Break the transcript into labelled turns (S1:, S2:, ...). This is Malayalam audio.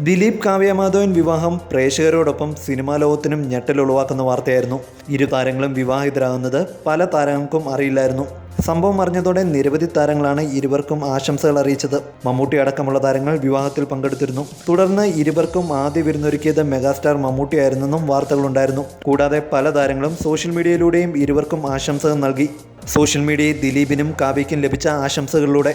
S1: ദിലീപ് കാവ്യ മാധവൻ വിവാഹം പ്രേക്ഷകരോടൊപ്പം സിനിമാ ലോകത്തിനും ഞെട്ടലുളവാക്കുന്ന വാർത്തയായിരുന്നു. ഇരു താരങ്ങളും വിവാഹിതരാകുന്നത് പല താരങ്ങൾക്കും അറിയില്ലായിരുന്നു. സംഭവം അറിഞ്ഞതോടെ നിരവധി താരങ്ങളാണ് ഇരുവർക്കും ആശംസകൾ അറിയിച്ചത്. മമ്മൂട്ടി അടക്കമുള്ള താരങ്ങൾ വിവാഹത്തിൽ പങ്കെടുത്തിരുന്നു. തുടർന്ന് ഇരുവർക്കും ആദ്യ വിരുന്നൊരുക്കിയത് മെഗാസ്റ്റാർ മമ്മൂട്ടിയായിരുന്നെന്നും വാർത്തകളുണ്ടായിരുന്നു. കൂടാതെ പല താരങ്ങളും സോഷ്യൽ മീഡിയയിലൂടെയും ഇരുവർക്കും ആശംസകൾ നൽകി. സോഷ്യൽ മീഡിയയിൽ ദിലീപിനും കാവ്യയ്ക്കും ലഭിച്ച ആശംസകളിലൂടെ